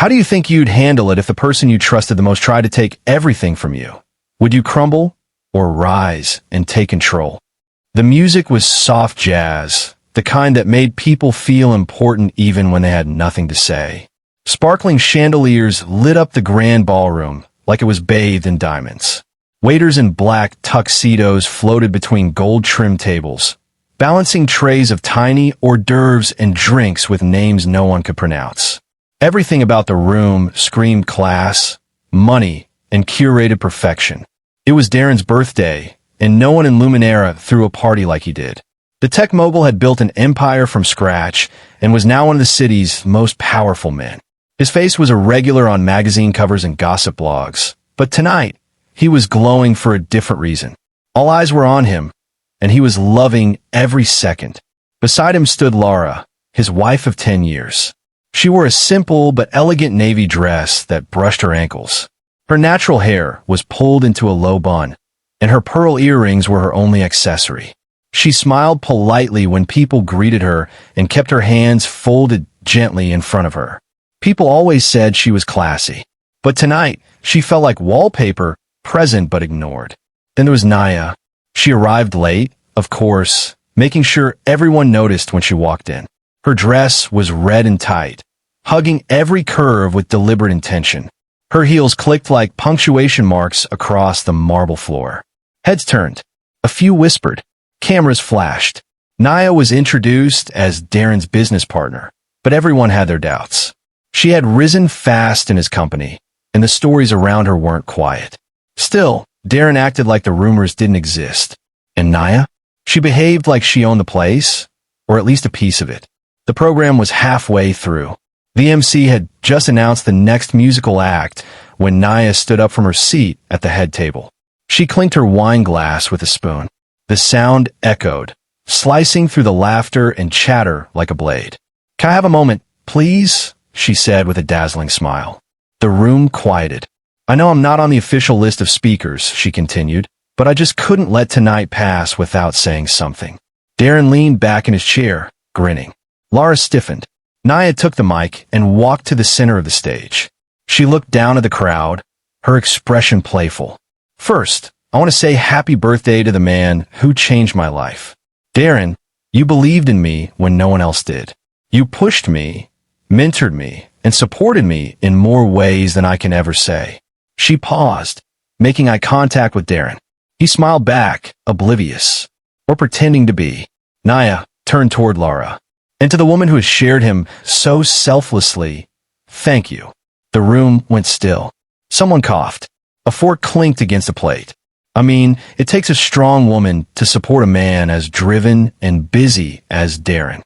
How do you think you'd handle it if the person you trusted the most tried to take everything from you? Would you crumble or rise and take control? The music was soft jazz, the kind that made people feel important even when they had nothing to say. Sparkling chandeliers lit up the grand ballroom like it was bathed in diamonds. Waiters in black tuxedos floated between gold-trimmed tables, balancing trays of tiny hors d'oeuvres and drinks with names no one could pronounce. Everything about the room screamed class, money, and curated perfection. It was Darren's birthday, and no one in Nnenna threw a party like he did. The tech mogul had built an empire from scratch and was now one of the city's most powerful men. His face was a regular on magazine covers and gossip blogs, but tonight, he was glowing for a different reason. All eyes were on him, and he was loving every second. Beside him stood Laura, his wife of 10 years. She wore a simple but elegant navy dress that brushed her ankles. Her natural hair was pulled into a low bun, and her pearl earrings were her only accessory. She smiled politely when people greeted her and kept her hands folded gently in front of her. People always said she was classy, but tonight she felt like wallpaper, present but ignored. Then there was Nnenna. She arrived late, of course, making sure everyone noticed when she walked in. Her dress was red and tight, hugging every curve with deliberate intention. Her heels clicked like punctuation marks across the marble floor. Heads turned. A few whispered. Cameras flashed. Nnenna was introduced as Darren's business partner, but everyone had their doubts. She had risen fast in his company, and the stories around her weren't quiet. Still, Darren acted like the rumors didn't exist. And Nnenna? She behaved like she owned the place, or at least a piece of it. The program was halfway through. The MC had just announced the next musical act when Nnenna stood up from her seat at the head table. She clinked her wine glass with a spoon. The sound echoed, slicing through the laughter and chatter like a blade. "Can I have a moment, please?" she said with a dazzling smile. The room quieted. "I know I'm not on the official list of speakers," she continued, "but I just couldn't let tonight pass without saying something." Darren leaned back in his chair, grinning. Laura stiffened. Nnenna took the mic and walked to the center of the stage. She looked down at the crowd, her expression playful. "First, I want to say happy birthday to the man who changed my life. Darren, you believed in me when no one else did. You pushed me, mentored me, and supported me in more ways than I can ever say." She paused, making eye contact with Darren. He smiled back, oblivious, or pretending to be. Nnenna turned toward Laura. "And to the woman who has shared him so selflessly, thank you." The room went still. Someone coughed. A fork clinked against a plate. I mean, it takes a strong woman to support a man as driven and busy as Darren.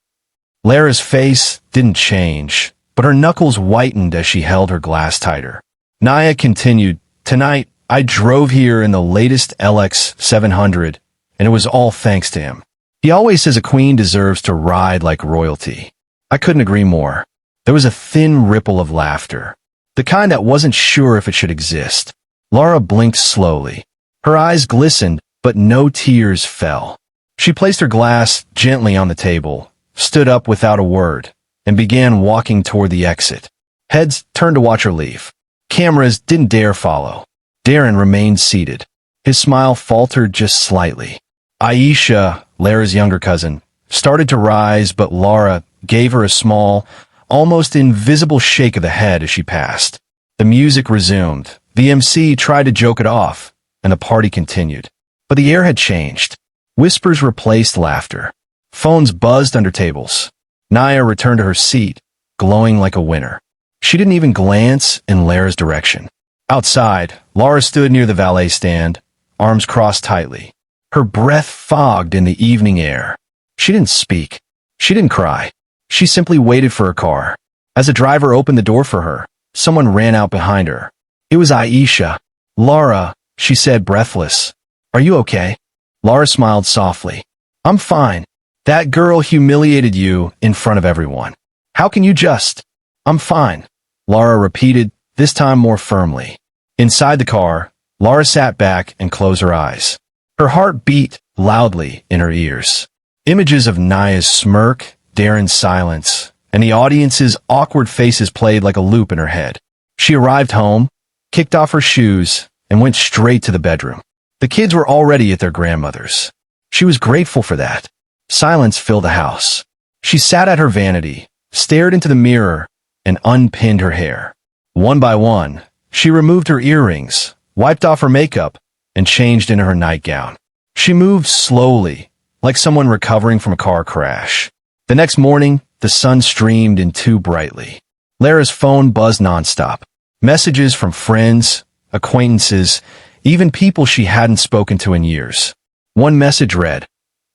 Laura's face didn't change, but her knuckles whitened as she held her glass tighter. Nnenna continued, "Tonight, I drove here in the latest LX 700, and it was all thanks to him. He always says a queen deserves to ride like royalty." I couldn't agree more. There was a thin ripple of laughter, the kind that wasn't sure if it should exist. Laura blinked slowly. Her eyes glistened, but no tears fell. She placed her glass gently on the table, stood up without a word, and began walking toward the exit. Heads turned to watch her leave. Cameras didn't dare follow. Darren remained seated. His smile faltered just slightly. Aisha, Laura's younger cousin, started to rise, but Laura gave her a small, almost invisible shake of the head as she passed. The music resumed. The MC tried to joke it off, and the party continued. But the air had changed. Whispers replaced laughter. Phones buzzed under tables. Nnenna returned to her seat, glowing like a winner. She didn't even glance in Laura's direction. Outside, Laura stood near the valet stand, arms crossed tightly. Her breath fogged in the evening air. She didn't speak. She didn't cry. She simply waited for her car. As the driver opened the door for her, someone ran out behind her. It was Aisha. "Laura," she said, breathless. "Are you okay?" Laura smiled softly. "I'm fine. That girl humiliated you in front of everyone. How can you just—" "I'm fine," Laura repeated, this time more firmly. Inside the car, Laura sat back and closed her eyes. Her heart beat loudly in her ears. Images of Nnenna's smirk, Darren's silence, and the audience's awkward faces played like a loop in her head. She arrived home, kicked off her shoes, and went straight to the bedroom. The kids were already at their grandmother's. She was grateful for that. Silence filled the house. She sat at her vanity, stared into the mirror, and unpinned her hair. One by one, she removed her earrings, wiped off her makeup, and changed into her nightgown. She moved slowly, like someone recovering from a car crash. The next morning, the sun streamed in too brightly. Lara's phone buzzed nonstop. Messages from friends, acquaintances, even people she hadn't spoken to in years. One message read,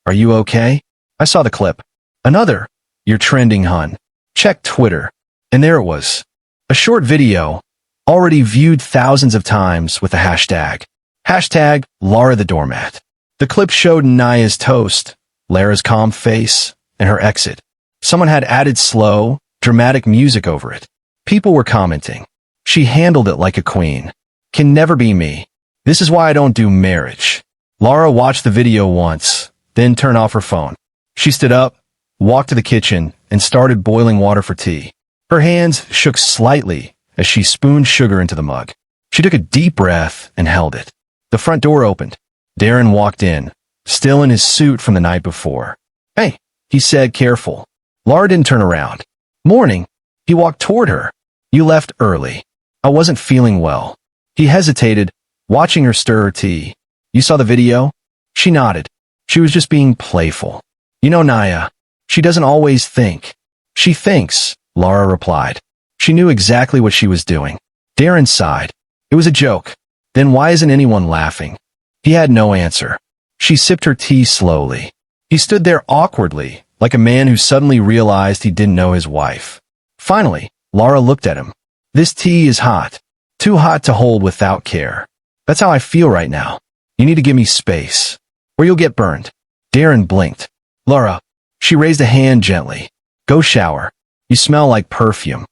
"Are you okay?" I saw the clip. Another, "You're trending, hun." Checked Twitter. And there it was. A short video, already viewed thousands of times with the hashtag Lara the Doormat. The clip showed Nnenna's toast, Lara's calm face, and her exit. Someone had added slow, dramatic music over it. People were commenting. She handled it like a queen. Can never be me. This is why I don't do marriage. Lara watched the video once, then turned off her phone. She stood up, walked to the kitchen, and started boiling water for tea. Her hands shook slightly as she spooned sugar into the mug. She took a deep breath and held it. The front door opened. Darren walked in, still in his suit from the night before. "Hey," he said, careful. Lara didn't turn around. "Morning." He walked toward her. "You left early." "I wasn't feeling well." He hesitated, watching her stir her tea. "You saw the video?" She nodded. She was just being playful. "You know Nnenna. She doesn't always think." "She thinks," Lara replied. She knew exactly what she was doing. Darren sighed. It was a joke. Then why isn't anyone laughing? He had no answer. She sipped her tea slowly. He stood there awkwardly, like a man who suddenly realized he didn't know his wife. Finally, Lara looked at him. "This tea is hot. Too hot to hold without care. That's how I feel right now. You need to give me space, or you'll get burned." Darren blinked. "Lara." She raised a hand gently. "Go shower. You smell like perfume."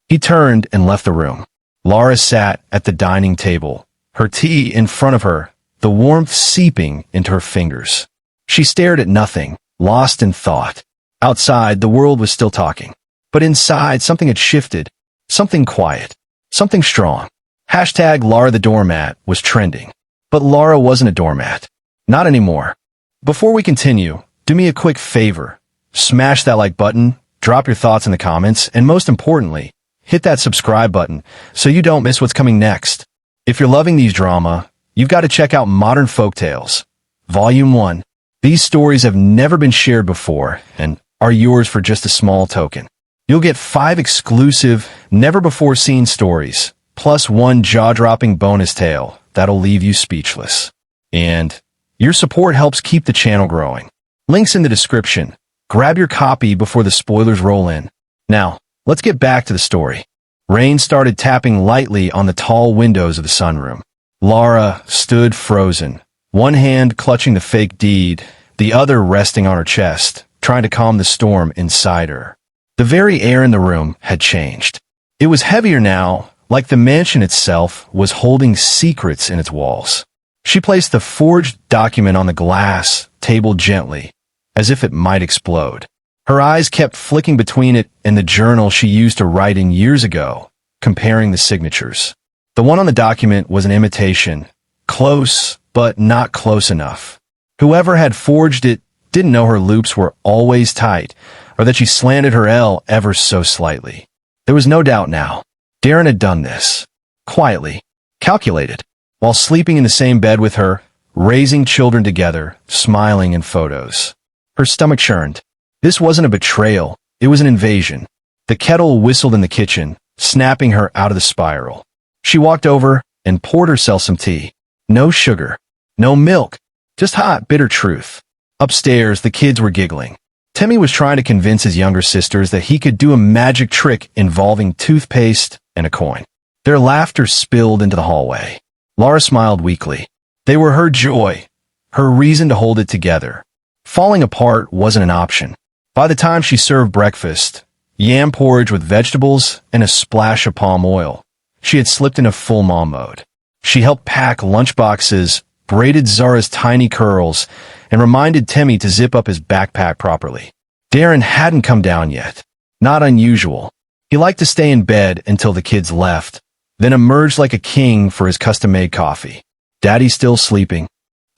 He turned and left the room. Lara sat at the dining table, her tea in front of her, the warmth seeping into her fingers. She stared at nothing, lost in thought. Outside, the world was still talking. But inside, something had shifted. Something quiet. Something strong. Hashtag Lara the Doormat was trending. But Lara wasn't a doormat. Not anymore. Before we continue, do me a quick favor. Smash that like button, drop your thoughts in the comments, and most importantly, hit that subscribe button so you don't miss what's coming next. If you're loving these drama, you've got to check out Modern Folktales, Volume 1. These stories have never been shared before and are yours for just a small token. You'll get 5 exclusive, never-before-seen stories, plus 1 jaw-dropping bonus tale that'll leave you speechless. And your support helps keep the channel growing. Links in the description. Grab your copy before the spoilers roll in. Now, let's get back to the story. Rain started tapping lightly on the tall windows of the sunroom. Lara stood frozen, one hand clutching the fake deed, the other resting on her chest, trying to calm the storm inside her. The very air in the room had changed. It was heavier now, like the mansion itself was holding secrets in its walls. She placed the forged document on the glass table gently, as if it might explode. Her eyes kept flicking between it and the journal she used to write in years ago, comparing the signatures. The one on the document was an imitation, close, but not close enough. Whoever had forged it didn't know her loops were always tight, or that she slanted her L ever so slightly. There was no doubt now. Darren had done this. Quietly. Calculated. While sleeping in the same bed with her, raising children together, smiling in photos. Her stomach churned. This wasn't a betrayal, it was an invasion. The kettle whistled in the kitchen, snapping her out of the spiral. She walked over and poured herself some tea. No sugar. No milk. Just hot, bitter truth. Upstairs, the kids were giggling. Timmy was trying to convince his younger sisters that he could do a magic trick involving toothpaste and a coin. Their laughter spilled into the hallway. Lara smiled weakly. They were her joy, her reason to hold it together. Falling apart wasn't an option. By the time she served breakfast, yam porridge with vegetables and a splash of palm oil, she had slipped into full mom mode. She helped pack lunchboxes, braided Zara's tiny curls, and reminded Timmy to zip up his backpack properly. Darren hadn't come down yet. Not unusual. He liked to stay in bed until the kids left, then emerged like a king for his custom-made coffee. "Daddy still sleeping?"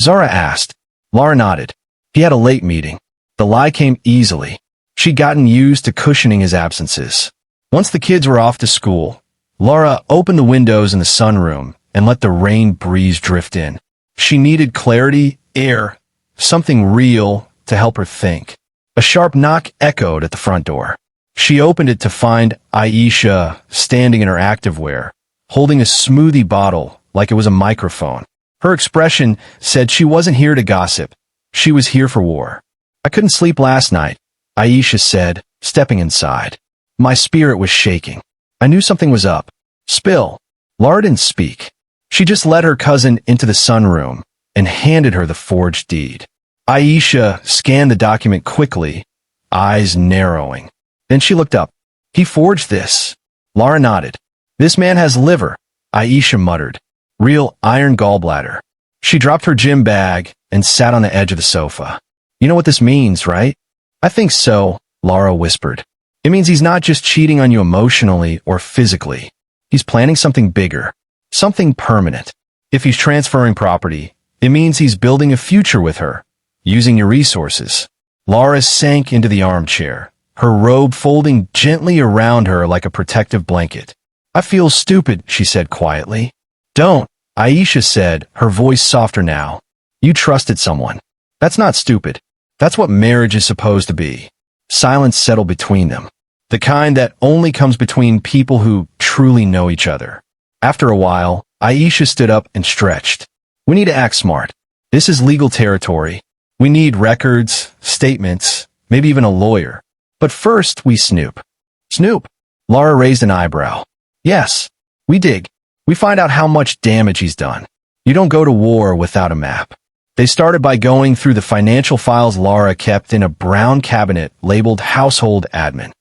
Zara asked. Lara nodded. He had a late meeting. The lie came easily. She'd gotten used to cushioning his absences. Once the kids were off to school, Lara opened the windows in the sunroom and let the rain breeze drift in. She needed clarity, air, something real to help her think. A sharp knock echoed at the front door. She opened it to find Aisha standing in her activewear, holding a smoothie bottle like it was a microphone. Her expression said she wasn't here to gossip. She was here for war. "I couldn't sleep last night," Aisha said, stepping inside. "My spirit was shaking. I knew something was up." "Spill." Lara didn't speak. She just led her cousin into the sunroom and handed her the forged deed. Aisha scanned the document quickly, eyes narrowing. Then she looked up. "He forged this." Lara nodded. "This man has liver," Aisha muttered. "Real iron gallbladder." She dropped her gym bag and sat on the edge of the sofa. "You know what this means, right?" "I think so," Lara whispered. "It means he's not just cheating on you emotionally or physically. He's planning something bigger, something permanent. If he's transferring property, it means he's building a future with her, using your resources." Lara sank into the armchair, her robe folding gently around her like a protective blanket. "I feel stupid," she said quietly. "Don't," Aisha said, her voice softer now. "You trusted someone. That's not stupid. That's what marriage is supposed to be." Silence settled between them, the kind that only comes between people who truly know each other. After a while, Aisha stood up and stretched. "We need to act smart. This is legal territory. We need records, statements, maybe even a lawyer. But first, we snoop." "Snoop?" Lara raised an eyebrow. "Yes, we dig. We find out how much damage he's done. You don't go to war without a map." They started by going through the financial files Lara kept in a brown cabinet labeled Household Admin.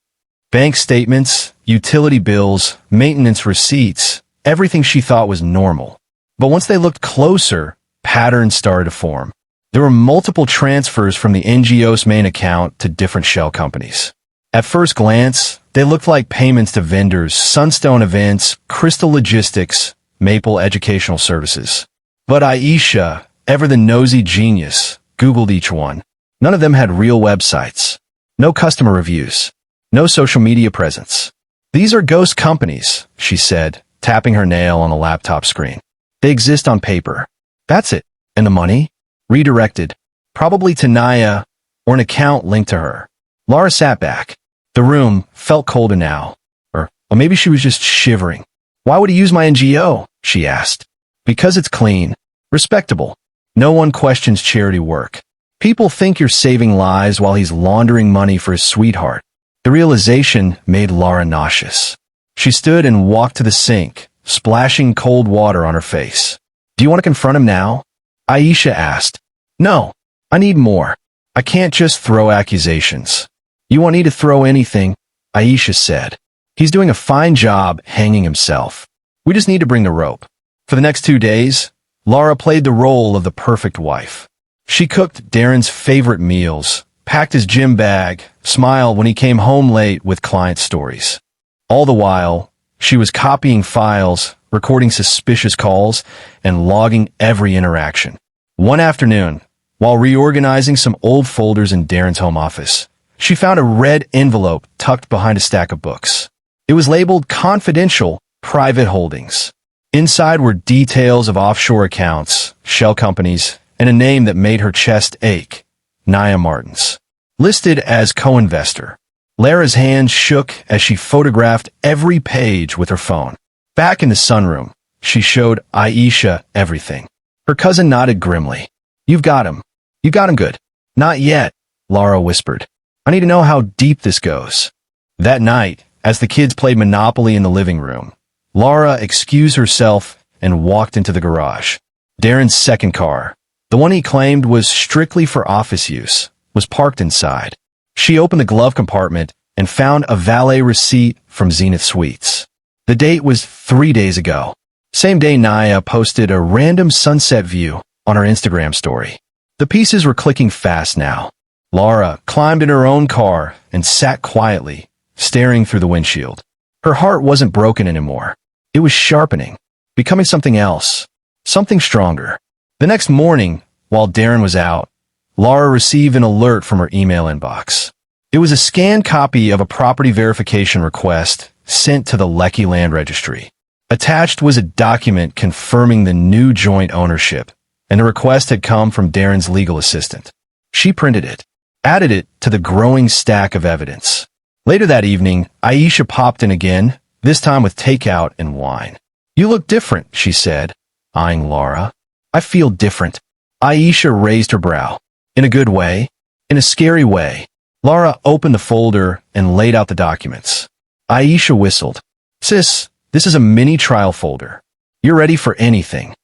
Bank statements, utility bills, maintenance receipts, everything she thought was normal. But once they looked closer, patterns started to form. There were multiple transfers from the NGO's main account to different shell companies. At first glance, they looked like payments to vendors, Sunstone Events, Crystal Logistics, Maple Educational Services. But Aisha, ever the nosy genius, Googled each one. None of them had real websites. No customer reviews. No social media presence. "These are ghost companies," she said, tapping her nail on the laptop screen. "They exist on paper. That's it. And the money? Redirected. Probably to Nnenna, or an account linked to her." Lara sat back. The room felt colder now. Or maybe she was just shivering. "Why would he use my NGO?" she asked. "Because it's clean. Respectable. No one questions charity work. People think you're saving lives while he's laundering money for his sweetheart." The realization made Lara nauseous. She stood and walked to the sink, splashing cold water on her face. "Do you want to confront him now?" Aisha asked. "No. I need more. I can't just throw accusations." "You won't need to throw anything," Aisha said. "He's doing a fine job hanging himself. We just need to bring the rope." For the next 2 days, Lara played the role of the perfect wife. She cooked Darren's favorite meals, packed his gym bag, smiled when he came home late with client stories. All the while, she was copying files, recording suspicious calls, and logging every interaction. One afternoon, while reorganizing some old folders in Darren's home office, she found a red envelope tucked behind a stack of books. It was labeled Confidential Private Holdings. Inside were details of offshore accounts, shell companies, and a name that made her chest ache, Nnenna Martins. Listed as co-investor. Lara's hands shook as she photographed every page with her phone. Back in the sunroom, she showed Aisha everything. Her cousin nodded grimly. "You've got him. You got him good." "Not yet," Lara whispered. "I need to know how deep this goes." That night, as the kids played Monopoly in the living room, Lara excused herself and walked into the garage. Darren's second car, the one he claimed was strictly for office use, was parked inside. She opened the glove compartment and found a valet receipt from Zenith Suites. The date was 3 days ago. Same day Nnenna posted a random sunset view on her Instagram story. The pieces were clicking fast now. Lara climbed in her own car and sat quietly, staring through the windshield. Her heart wasn't broken anymore. It was sharpening, becoming something else, something stronger. The next morning, while Darren was out, Laura received an alert from her email inbox. It was a scanned copy of a property verification request sent to the Lekki Land Registry. Attached was a document confirming the new joint ownership, and the request had come from Darren's legal assistant. She printed it, added it to the growing stack of evidence. Later that evening, Aisha popped in again, this time with takeout and wine. "You look different," she said, eyeing Laura. "I feel different." Aisha raised her brow. "In a good way? In a scary way?" Laura opened the folder and laid out the documents. Aisha whistled. "Sis, this is a mini trial folder. You're ready for anything."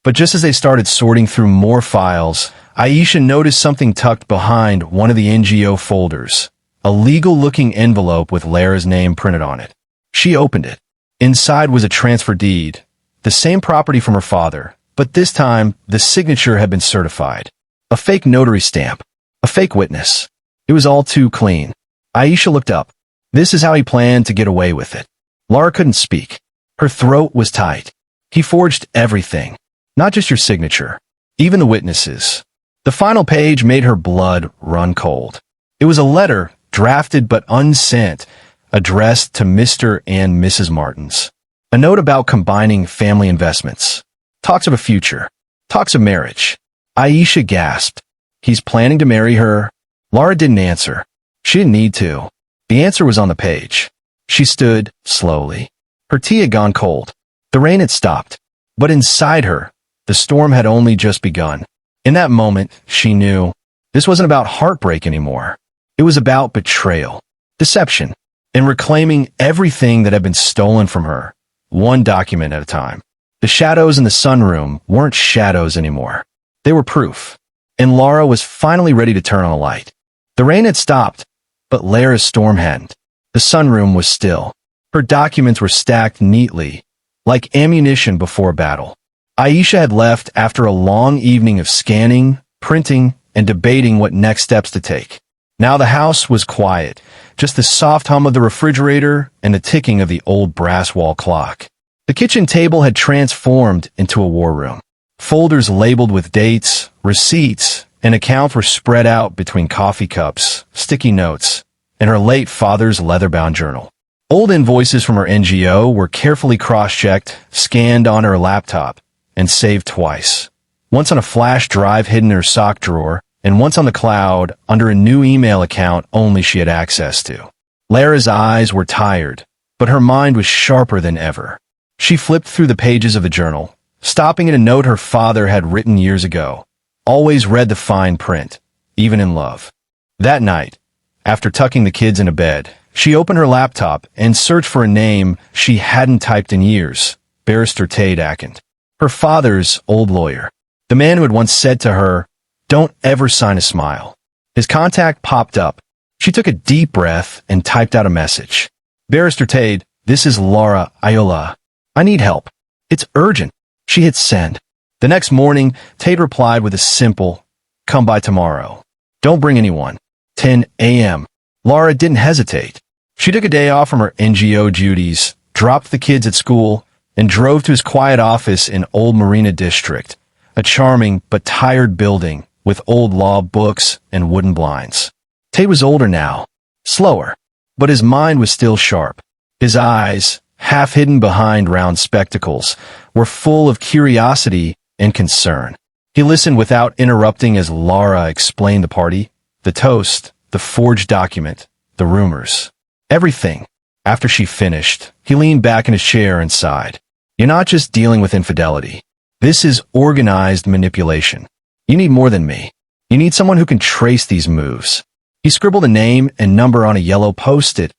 But just as they started sorting through more files, Aisha noticed something tucked behind one of the NGO folders, a legal-looking envelope with Lara's name printed on it. She opened it. Inside was a transfer deed, the same property from her father, but this time the signature had been certified. A fake notary stamp, a fake witness. It was all too clean. Aisha looked up. This is how he planned to get away with it. Laura couldn't speak. Her throat was tight. He forged everything, not just your signature, even the witnesses. The final page made her blood run cold. It was a letter, drafted but unsent, addressed to Mr. and Mrs. Martins. A note about combining family investments. Talks of a future. Talks of marriage. Aisha gasped. He's planning to marry her. Laura didn't answer. She didn't need to. The answer was on the page. She stood, slowly. Her tea had gone cold. The rain had stopped. But inside her, the storm had only just begun. In that moment, she knew this wasn't about heartbreak anymore. It was about betrayal, deception, and reclaiming everything that had been stolen from her, one document at a time. The shadows in the sunroom weren't shadows anymore. They were proof. And Laura was finally ready to turn on a light. The rain had stopped, but Lara's storm hadn't. The sunroom was still. Her documents were stacked neatly, like ammunition before battle. Aisha had left after a long evening of scanning, printing, and debating what next steps to take. Now the house was quiet, just the soft hum of the refrigerator and the ticking of the old brass wall clock. The kitchen table had transformed into a war room. Folders labeled with dates, receipts, and accounts were spread out between coffee cups, sticky notes, and her late father's leather-bound journal. Old invoices from her NGO were carefully cross-checked, scanned on her laptop, and saved twice. Once on a flash drive hidden in her sock drawer, and once on the cloud under a new email account only she had access to. Lara's eyes were tired, but her mind was sharper than ever. She flipped through the pages of the journal, stopping at a note her father had written years ago. Always read the fine print, even in love. That night, after tucking the kids into bed, she opened her laptop and searched for a name she hadn't typed in years, Barrister Tate Atkins. Her father's old lawyer. The man who had once said to her, "Don't ever sign a smile." His contact popped up. She took a deep breath and typed out a message. "Barrister Tate, this is Laura Ayola. I need help. It's urgent." She hit send. The next morning, Tate replied with a simple, "Come by tomorrow. Don't bring anyone." 10 a.m. Laura didn't hesitate. She took a day off from her NGO duties, dropped the kids at school, and drove to his quiet office in Old Marina District, a charming but tired building with old law books and wooden blinds. Tate was older now, slower, but his mind was still sharp. His eyes, half hidden behind round spectacles, were full of curiosity and concern. He listened without interrupting as Laura explained the party, the toast, the forged document, the rumors. Everything. After she finished, he leaned back in his chair and sighed. "You're not just dealing with infidelity. This is organized manipulation. You need more than me. You need someone who can trace these moves." He scribbled a name and number on a yellow post-it.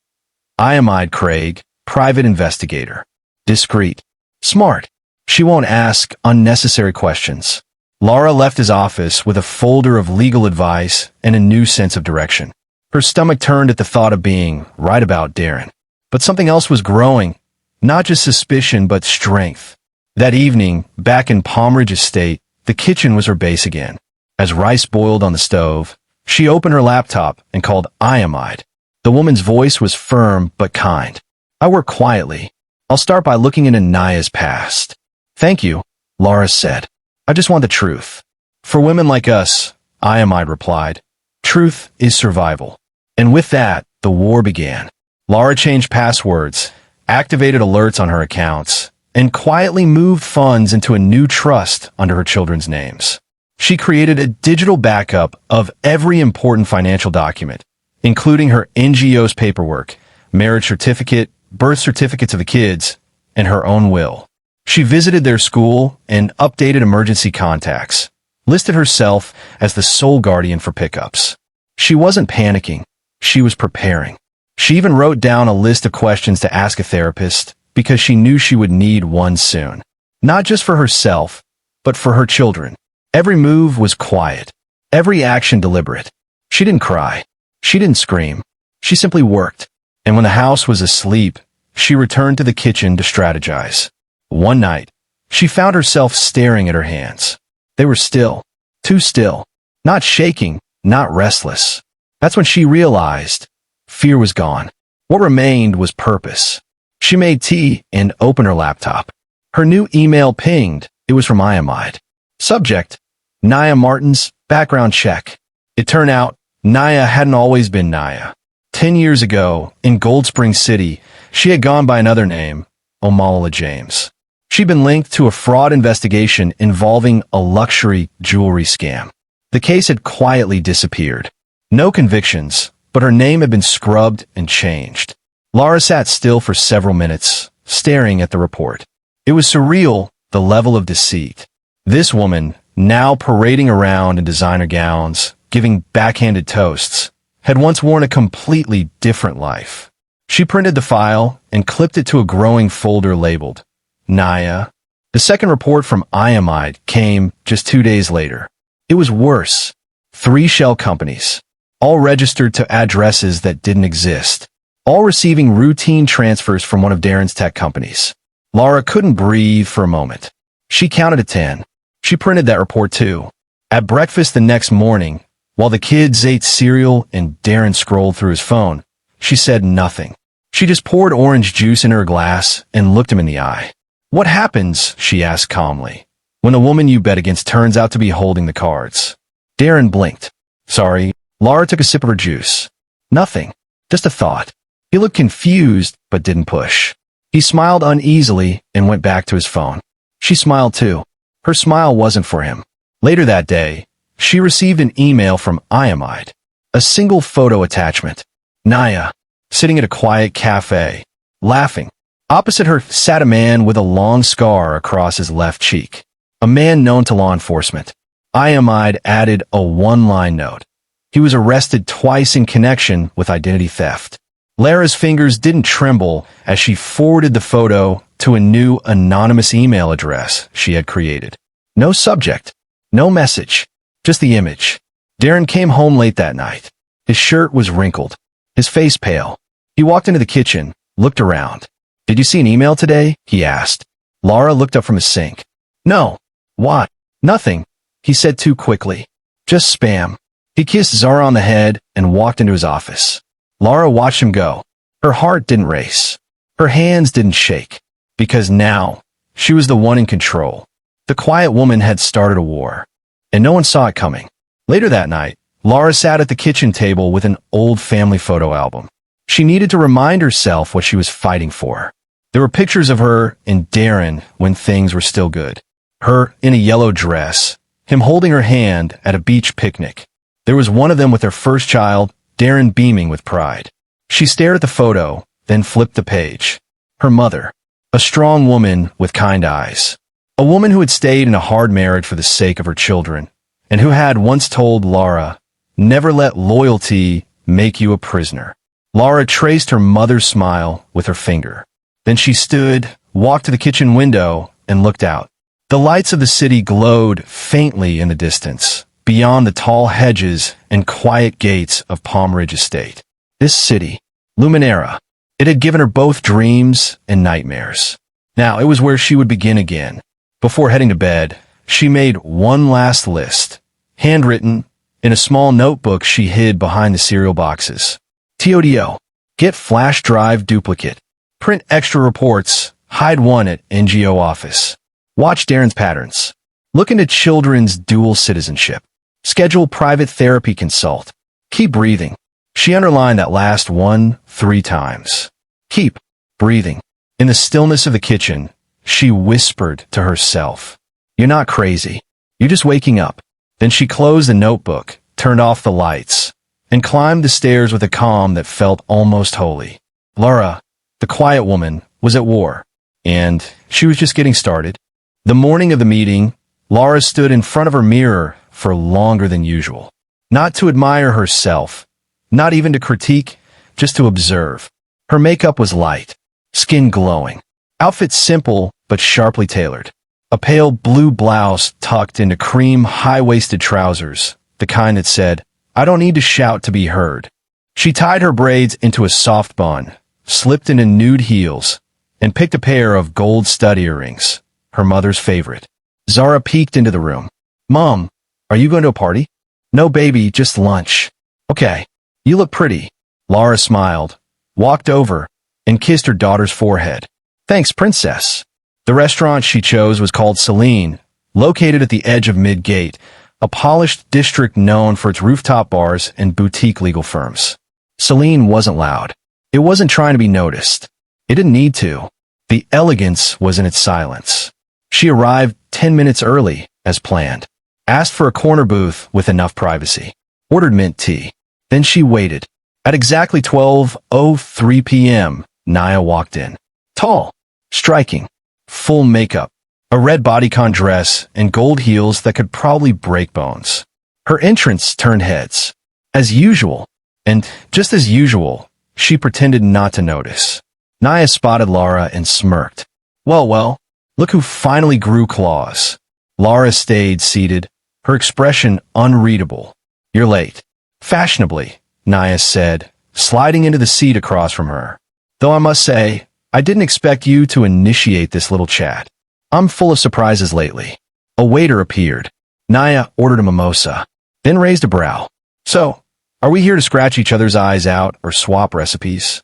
Iamide Craig, private investigator. Discreet. Smart. She won't ask unnecessary questions. Laura left his office with a folder of legal advice and a new sense of direction. Her stomach turned at the thought of being right about Darren. But something else was growing. Not just suspicion, but strength. That evening, back in Palm Ridge Estate, the kitchen was her base again. As rice boiled on the stove, she opened her laptop and called Iamide. The woman's voice was firm but kind. "I work quietly. I'll start by looking into Naya's past." "Thank you," Lara said. "I just want the truth." "For women like us," Iamide replied, "truth is survival." And with that, the war began. Lara changed passwords, activated alerts on her accounts, and quietly moved funds into a new trust under her children's names. She created a digital backup of every important financial document, including her NGO's paperwork, marriage certificate, birth certificates of the kids, and her own will. She visited their school and updated emergency contacts, listed herself as the sole guardian for pickups. She wasn't panicking. She was preparing. She even wrote down a list of questions to ask a therapist because she knew she would need one soon. Not just for herself, but for her children. Every move was quiet. Every action deliberate. She didn't cry. She didn't scream. She simply worked. And when the house was asleep, she returned to the kitchen to strategize. One night, she found herself staring at her hands. They were still. Too still. Not shaking, not restless. That's when she realized fear was gone. What remained was purpose. She made tea and opened her laptop. Her new email pinged. It was from Iamide. Subject: Naya Martin's background check. It turned out Naya hadn't always been Naya. 10 years ago, in Gold Spring City, she had gone by another name, Omalala James. She'd been linked to a fraud investigation involving a luxury jewelry scam. The case had quietly disappeared. No convictions, but her name had been scrubbed and changed. Lara sat still for several minutes, staring at the report. It was surreal, the level of deceit. This woman, now parading around in designer gowns, giving backhanded toasts, had once worn a completely different life. She printed the file and clipped it to a growing folder labeled Naya. The second report from Iamide came just 2 days later. It was worse. 3 shell companies, all registered to addresses that didn't exist, all receiving routine transfers from one of Darren's tech companies. Lara couldn't breathe for a moment. She counted to 10. She printed that report too. At breakfast the next morning, while the kids ate cereal and Darren scrolled through his phone, she said nothing. She just poured orange juice in her glass and looked him in the eye. "What happens," she asked calmly, "when the woman you bet against turns out to be holding the cards?" Darren blinked. "Sorry." Lara took a sip of her juice. "Nothing. Just a thought." He looked confused, but didn't push. He smiled uneasily and went back to his phone. She smiled too. Her smile wasn't for him. Later that day, she received an email from Iamide. A single photo attachment. Naya, sitting at a quiet cafe, laughing. Opposite her sat a man with a long scar across his left cheek. A man known to law enforcement. Iamide added a one-line note. He was arrested twice in connection with identity theft. Lara's fingers didn't tremble as she forwarded the photo to a new anonymous email address she had created. No subject, no message, just the image. Darren came home late that night. His shirt was wrinkled, his face pale. He walked into the kitchen, looked around. "Did you see an email today?" he asked. Lara looked up from his sink. "No." "What?" "Nothing," he said too quickly. "Just spam." He kissed Zara on the head and walked into his office. Lara watched him go. Her heart didn't race. Her hands didn't shake. Because now, she was the one in control. The quiet woman had started a war. And no one saw it coming. Later that night, Lara sat at the kitchen table with an old family photo album. She needed to remind herself what she was fighting for. There were pictures of her and Darren when things were still good. Her in a yellow dress, him holding her hand at a beach picnic. There was one of them with their first child, Darren beaming with pride. She stared at the photo, then flipped the page. Her mother, a strong woman with kind eyes. A woman who had stayed in a hard marriage for the sake of her children, and who had once told Lara, "Never let loyalty make you a prisoner." Lara traced her mother's smile with her finger. Then she stood, walked to the kitchen window, and looked out. The lights of the city glowed faintly in the distance, beyond the tall hedges and quiet gates of Palm Ridge Estate. This city, Luminera, it had given her both dreams and nightmares. Now it was where she would begin again. Before heading to bed, she made one last list, handwritten, in a small notebook she hid behind the cereal boxes. TODO. Get flash drive duplicate. Print extra reports. Hide one at NGO office. Watch Darren's patterns. Look into children's dual citizenship. Schedule private therapy consult. Keep breathing. She underlined that last one 3 times. Keep breathing. In the stillness of the kitchen, she whispered to herself, "You're not crazy. You're just waking up." Then she closed the notebook, turned off the lights, and climbed the stairs with a calm that felt almost holy. Laura, the quiet woman, was at war, and she was just getting started. The morning of the meeting, Laura stood in front of her mirror for longer than usual. Not to admire herself, not even to critique, just to observe. Her makeup was light, skin glowing, outfit simple but sharply tailored. A pale blue blouse tucked into cream high-waisted trousers, the kind that said, "I don't need to shout to be heard." She tied her braids into a soft bun, slipped into nude heels, and picked a pair of gold stud earrings, her mother's favorite. Zara peeked into the room. "Mom, are you going to a party?" "No, baby, just lunch." "Okay, you look pretty." Laura smiled, walked over, and kissed her daughter's forehead. "Thanks, princess." The restaurant she chose was called Celine, located at the edge of Mid-Gate, a polished district known for its rooftop bars and boutique legal firms. Celine wasn't loud. It wasn't trying to be noticed. It didn't need to. The elegance was in its silence. She arrived 10 minutes early, as planned. Asked for a corner booth with enough privacy. Ordered mint tea. Then she waited. At exactly 12:03 p.m., Nnenna walked in. Tall, striking, full makeup, a red bodycon dress, and gold heels that could probably break bones. Her entrance turned heads. As usual, and just as usual, she pretended not to notice. Nnenna spotted Laura and smirked. Well, look who finally grew claws." Laura stayed seated, her expression unreadable. "You're late." "Fashionably," Nnenna said, sliding into the seat across from her. "Though I must say, I didn't expect you to initiate this little chat. I'm full of surprises lately." A waiter appeared. Nnenna ordered a mimosa, then raised a brow. "So, are we here to scratch each other's eyes out or swap recipes?"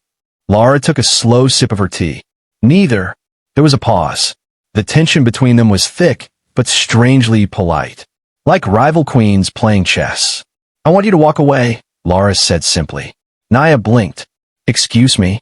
Laura took a slow sip of her tea. "Neither." There was a pause. The tension between them was thick, but strangely polite. Like rival queens playing chess. "I want you to walk away," Laura said simply. Nnenna blinked. "Excuse me?"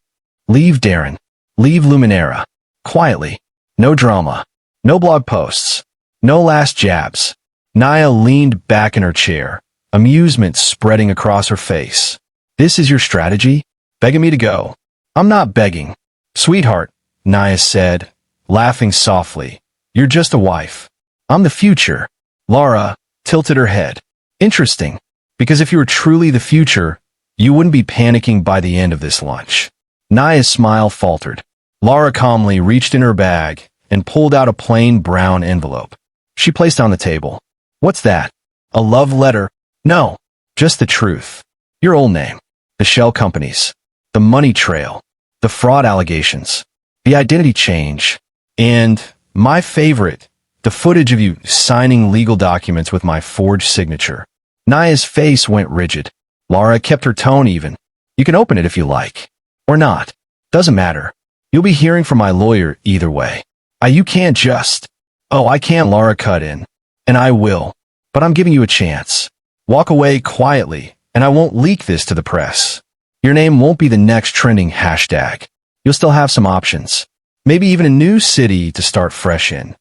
"Leave Darren. Leave Luminera. Quietly. No drama. No blog posts. No last jabs." Nnenna leaned back in her chair, amusement spreading across her face. "This is your strategy? Begging me to go?" "I'm not begging." "Sweetheart," Nnenna said, laughing softly, "you're just a wife. I'm the future." Laura tilted her head. "Interesting, because if you were truly the future, you wouldn't be panicking by the end of this lunch." Nnenna's smile faltered. Laura calmly reached in her bag and pulled out a plain brown envelope. She placed it on the table. "What's that? A love letter?" "No, just the truth. Your old name, the shell companies, the money trail, the fraud allegations, the identity change, and, my favorite, the footage of you signing legal documents with my forged signature." Nnenna's face went rigid. Laura kept her tone even. "You can open it if you like. Or not. Doesn't matter. You'll be hearing from my lawyer either way. You can't just..." "Oh, I can't," Laura cut in. "And I will. But I'm giving you a chance. Walk away quietly, and I won't leak this to the press. Your name won't be the next trending hashtag. You'll still have some options. Maybe even a new city to start fresh in."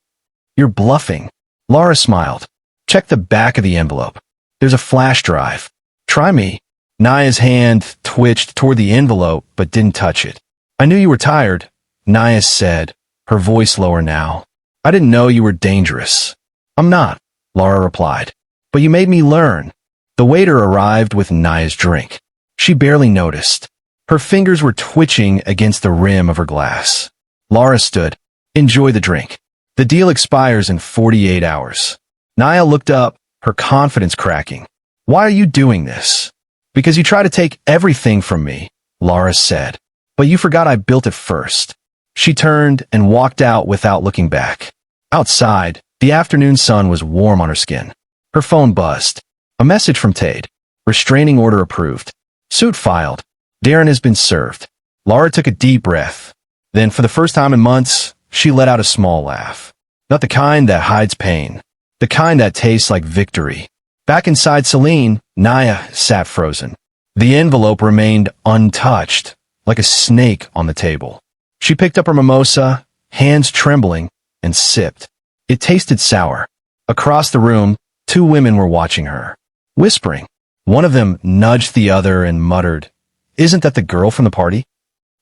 "You're bluffing." Laura smiled. "Check the back of the envelope. There's a flash drive. Try me." Nnenna's hand twitched toward the envelope but didn't touch it. "I knew you were tired," Nnenna said, her voice lower now. "I didn't know you were dangerous." "I'm not," Laura replied. "But you made me learn." The waiter arrived with Nnenna's drink. She barely noticed. Her fingers were twitching against the rim of her glass. Laura stood. "Enjoy the drink. The deal expires in 48 hours. Nnenna looked up, her confidence cracking. "Why are you doing this?" "Because you try to take everything from me," Laura said. "But you forgot I built it first." She turned and walked out without looking back. Outside, the afternoon sun was warm on her skin. Her phone buzzed. A message from Tade. Restraining order approved. Suit filed. Darren has been served. Laura took a deep breath. Then, for the first time in months, she let out a small laugh. Not the kind that hides pain. The kind that tastes like victory. Back inside Celine, Nnenna sat frozen. The envelope remained untouched, like a snake on the table. She picked up her mimosa, hands trembling, and sipped. It tasted sour. Across the room, two women were watching her, whispering. One of them nudged the other and muttered, "Isn't that the girl from the party?"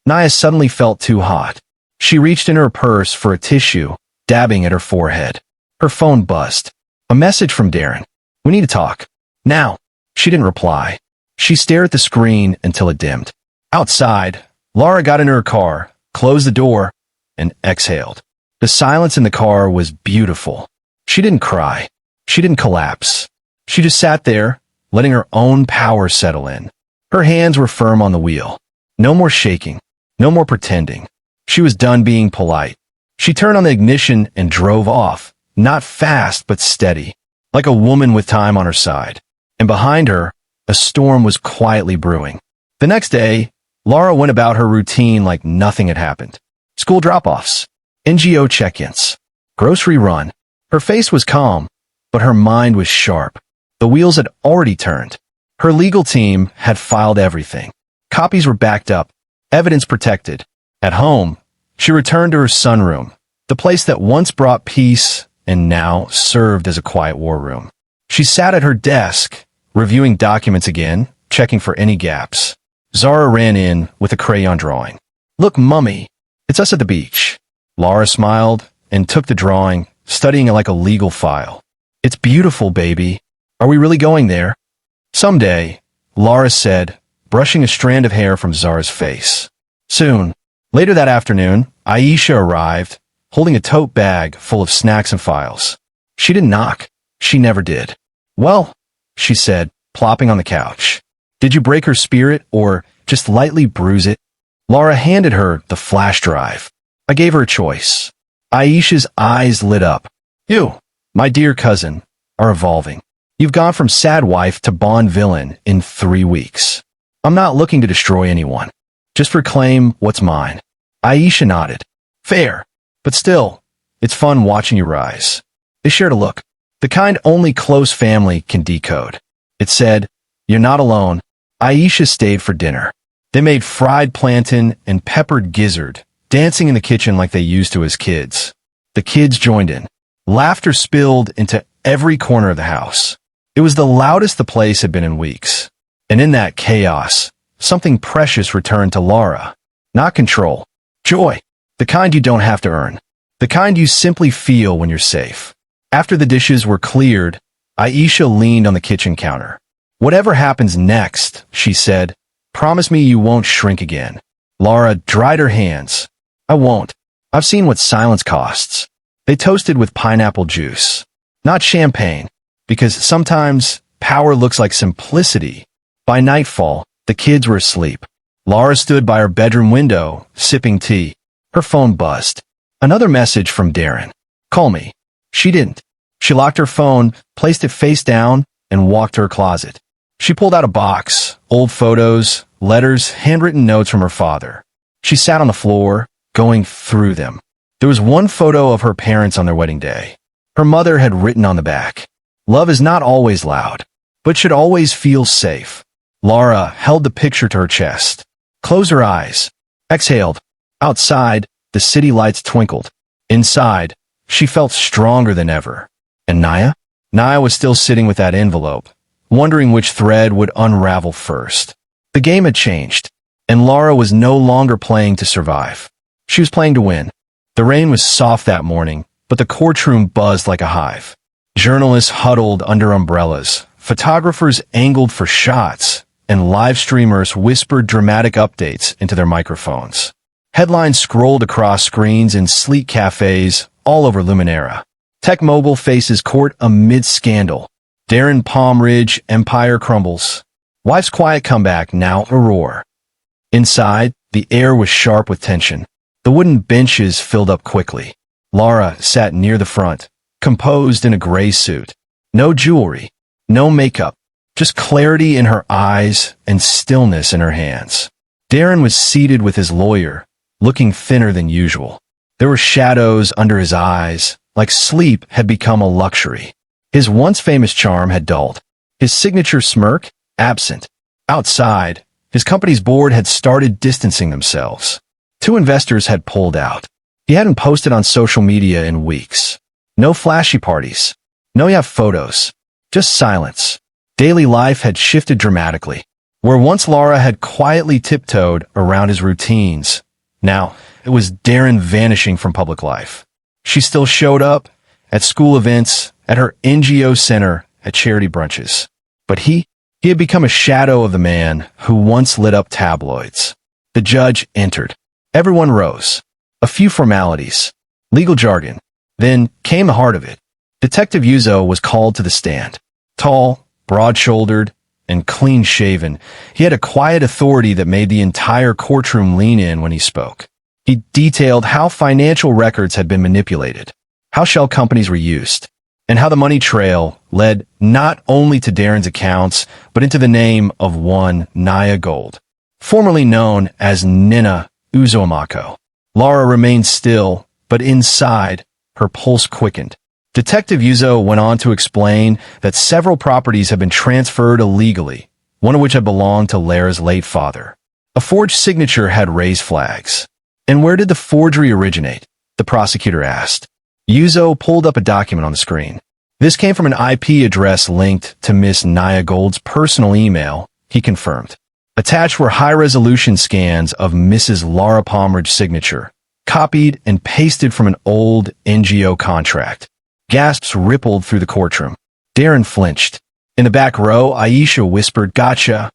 Nnenna suddenly felt too hot. She reached in her purse for a tissue, dabbing at her forehead. Her phone buzzed. A message from Darren. "We need to talk. Now." She didn't reply. She stared at the screen until it dimmed. Outside, Laura got into her car, closed the door, and exhaled. The silence in the car was beautiful. She didn't cry. She didn't collapse. She just sat there, letting her own power settle in. Her hands were firm on the wheel. No more shaking. No more pretending. She was done being polite. She turned on the ignition and drove off, not fast but steady, like a woman with time on her side. And behind her, a storm was quietly brewing. The next day, Laura went about her routine like nothing had happened. School drop-offs, NGO check-ins, grocery run. Her face was calm, but her mind was sharp. The wheels had already turned. Her legal team had filed everything. Copies were backed up, evidence protected. At home, she returned to her sunroom, the place that once brought peace and now served as a quiet war room. She sat at her desk, reviewing documents again, checking for any gaps. Zara ran in with a crayon drawing. "Look, Mummy, it's us at the beach." Laura smiled and took the drawing, studying it like a legal file. "It's beautiful, baby. Are we really going there?" "Someday," Laura said, brushing a strand of hair from Zara's face. Soon. Later that afternoon, Aisha arrived, holding a tote bag full of snacks and files. She didn't knock. She never did. "Well," she said, plopping on the couch. "Did you break her spirit or just lightly bruise it?" Laura handed her the flash drive. I gave her a choice. Aisha's eyes lit up. "You, my dear cousin, are evolving. You've gone from sad wife to Bond villain in 3 weeks. I'm not looking to destroy anyone. Just reclaim what's mine." Aisha nodded. "Fair. But still, it's fun watching you rise." They shared a look. The kind only close family can decode. It said, "You're not alone." Aisha stayed for dinner. They made fried plantain and peppered gizzard, dancing in the kitchen like they used to as kids. The kids joined in. Laughter spilled into every corner of the house. It was the loudest the place had been in weeks. And in that chaos, something precious returned to Laura. Not control. Joy. The kind you don't have to earn. The kind you simply feel when you're safe. After the dishes were cleared, Aisha leaned on the kitchen counter. "Whatever happens next," she said, "promise me you won't shrink again." Laura dried her hands. "I won't. I've seen what silence costs." They toasted with pineapple juice. Not champagne, because sometimes power looks like simplicity. By nightfall, the kids were asleep. Laura stood by her bedroom window, sipping tea. Her phone buzzed. Another message from Darren. "Call me." She didn't. She locked her phone, placed it face down, and walked to her closet. She pulled out a box, old photos, letters, handwritten notes from her father. She sat on the floor, going through them. There was one photo of her parents on their wedding day. Her mother had written on the back, "Love is not always loud, but should always feel safe." Laura held the picture to her chest, closed her eyes, exhaled. Outside, the city lights twinkled. Inside, she felt stronger than ever. And Nnenna? Nnenna was still sitting with that envelope, wondering which thread would unravel first. The game had changed, and Laura was no longer playing to survive. She was playing to win. The rain was soft that morning, but the courtroom buzzed like a hive. Journalists huddled under umbrellas, photographers angled for shots, and live streamers whispered dramatic updates into their microphones. Headlines scrolled across screens in sleek cafes all over Luminera. Tech Mobile faces court amid scandal. Darren Palm Ridge empire crumbles. Wife's quiet comeback now a roar. Inside, the air was sharp with tension. The wooden benches filled up quickly. Laura sat near the front, composed in a gray suit. No jewelry, no makeup, just clarity in her eyes and stillness in her hands. Darren was seated with his lawyer, looking thinner than usual. There were shadows under his eyes, like sleep had become a luxury. His once famous charm had dulled. His signature smirk, absent. Outside, his company's board had started distancing themselves. 2 investors had pulled out. He hadn't posted on social media in weeks. No flashy parties. No yacht photos. Just silence. Daily life had shifted dramatically. Where once Laura had quietly tiptoed around his routines, now it was Darren vanishing from public life. She still showed up at school events, at her NGO center, at charity brunches. But he had become a shadow of the man who once lit up tabloids. The judge entered. Everyone rose. A few formalities. Legal jargon. Then came the heart of it. Detective Yuzo was called to the stand. Tall, broad-shouldered, and clean-shaven, he had a quiet authority that made the entire courtroom lean in when he spoke. He detailed how financial records had been manipulated, how shell companies were used, and how the money trail led not only to Darren's accounts, but into the name of one Nnenna Gold, formerly known as Nnenna Uzoamako. Laura remained still, but inside, her pulse quickened. Detective Yuzo went on to explain that several properties had been transferred illegally, one of which had belonged to Lara's late father. A forged signature had raised flags. And where did the forgery originate? The prosecutor asked. Yuzo pulled up a document on the screen. This came from an IP address linked to Miss Nnenna Gold's personal email, he confirmed. Attached were high-resolution scans of Mrs. Laura Palmer's signature, copied and pasted from an old NGO contract. Gasps rippled through the courtroom. Darren flinched. In the back row, Aisha whispered, "Gotcha."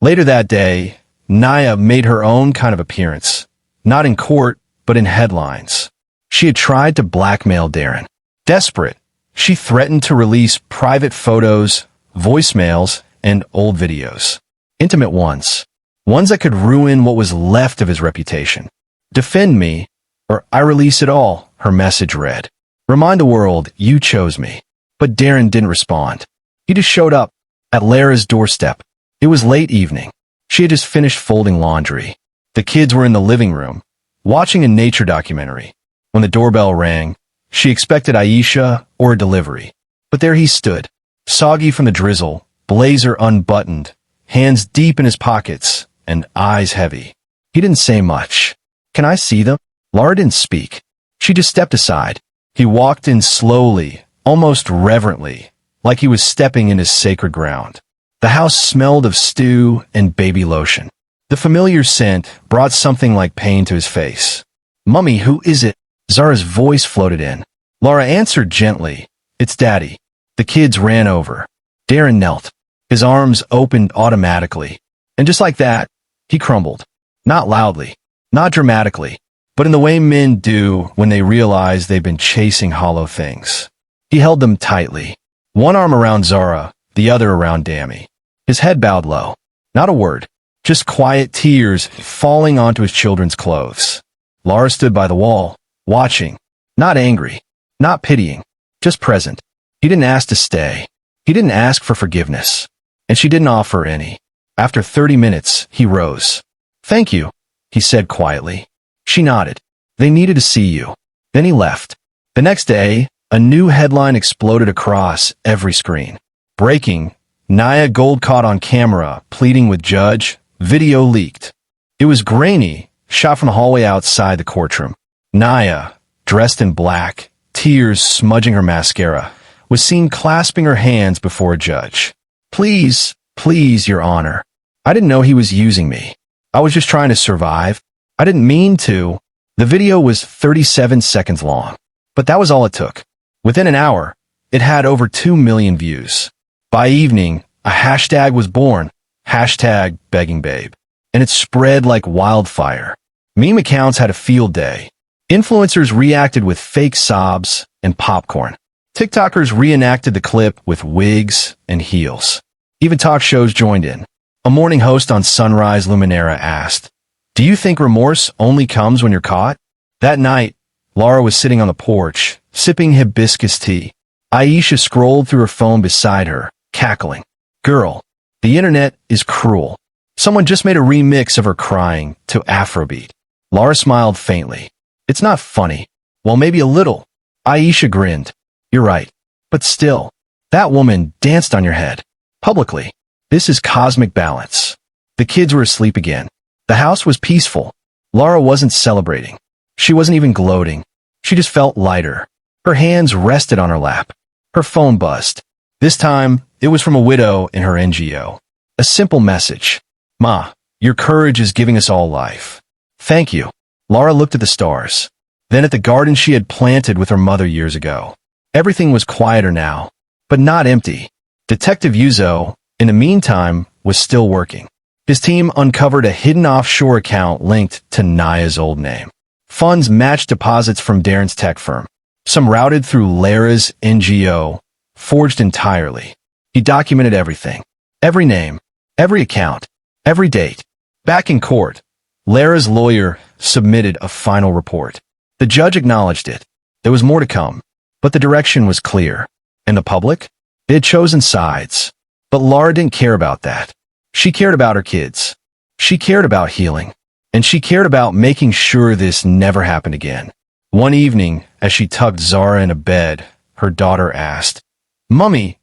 Later that day, Nnenna made her own kind of appearance. Not in court, but in headlines. She had tried to blackmail Darren. Desperate, she threatened to release private photos, voicemails, and old videos. Intimate ones. Ones that could ruin what was left of his reputation. "Defend me, or I release it all," her message read. "Remind the world you chose me." But Darren didn't respond. He just showed up at Lara's doorstep. It was late evening. She had just finished folding laundry. The kids were in the living room, watching a nature documentary. When the doorbell rang, she expected Aisha or a delivery. But there he stood, soggy from the drizzle, blazer unbuttoned, hands deep in his pockets, and eyes heavy. He didn't say much. "Can I see them?" Laura didn't speak. She just stepped aside. He walked in slowly, almost reverently, like he was stepping into sacred ground. The house smelled of stew and baby lotion. The familiar scent brought something like pain to his face. "Mummy, who is it?" Zara's voice floated in. Laura answered gently, "It's Daddy." The kids ran over. Darren knelt. His arms opened automatically. And just like that, he crumbled. Not loudly, not dramatically, but in the way men do when they realize they've been chasing hollow things. He held them tightly. One arm around Zara, the other around Dammy. His head bowed low. Not a word. Just quiet tears falling onto his children's clothes. Laura stood by the wall, watching. Not angry. Not pitying. Just present. He didn't ask to stay. He didn't ask for forgiveness. And she didn't offer any. After 30 minutes, he rose. "Thank you," he said quietly. She nodded. "They needed to see you." Then he left. The next day, a new headline exploded across every screen. Breaking, Nnenna Gold caught on camera, pleading with judge, video leaked. It was grainy, shot from the hallway outside the courtroom. Nnenna, dressed in black, tears smudging her mascara, was seen clasping her hands before a judge. "Please, please, Your Honor. I didn't know he was using me. I was just trying to survive. I didn't mean to." The video was 37 seconds long, but that was all it took. Within an hour, it had over 2 million views. By evening, a hashtag was born, #BeggingBabe, and it spread like wildfire. Meme accounts had a field day. Influencers reacted with fake sobs and popcorn. TikTokers reenacted the clip with wigs and heels. Even talk shows joined in. A morning host on Sunrise Luminera asked, "Do you think remorse only comes when you're caught?" That night, Laura was sitting on the porch, sipping hibiscus tea. Aisha scrolled through her phone beside her, cackling. "Girl, the internet is cruel. Someone just made a remix of her crying to Afrobeat. Lara smiled faintly. It's not funny. Well, maybe a little. Aisha grinned. You're right. But still, that woman danced on your head. Publicly. This is cosmic balance. The kids were asleep again. The house was peaceful. Lara wasn't celebrating. She wasn't even gloating. She just felt lighter. Her hands rested on her lap. Her phone buzzed. This time, it was from a widow in her NGO. A simple message. Ma, your courage is giving us all life. Thank you. Lara looked at the stars. Then at the garden she had planted with her mother years ago. Everything was quieter now, but not empty. Detective Yuzo, in the meantime, was still working. His team uncovered a hidden offshore account linked to Naya's old name. Funds matched deposits from Darren's tech firm. Some routed through Lara's NGO, forged entirely. He documented everything. Every name, every account, every date. Back in court, Lara's lawyer submitted a final report. The judge acknowledged it. There was more to come, but the direction was clear. And the public? They had chosen sides. But Lara didn't care about that. She cared about her kids. She cared about healing. And she cared about making sure this never happened again. One evening, as she tucked Zara in a bed, her daughter asked, Mummy,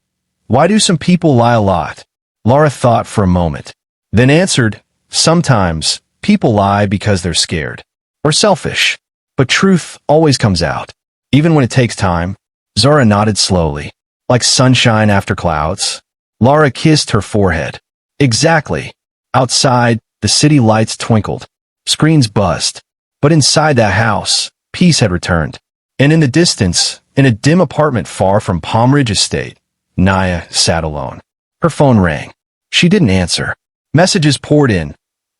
why do some people lie a lot? Lara thought for a moment, then answered, sometimes people lie because they're scared or selfish. But truth always comes out, even when it takes time. Zara nodded slowly, like sunshine after clouds. Lara kissed her forehead. Exactly. Outside, the city lights twinkled. Screens buzzed. But inside that house, peace had returned. And in the distance, in a dim apartment far from Palm Ridge Estate, Naya sat alone. Her phone rang. She didn't answer. Messages poured in.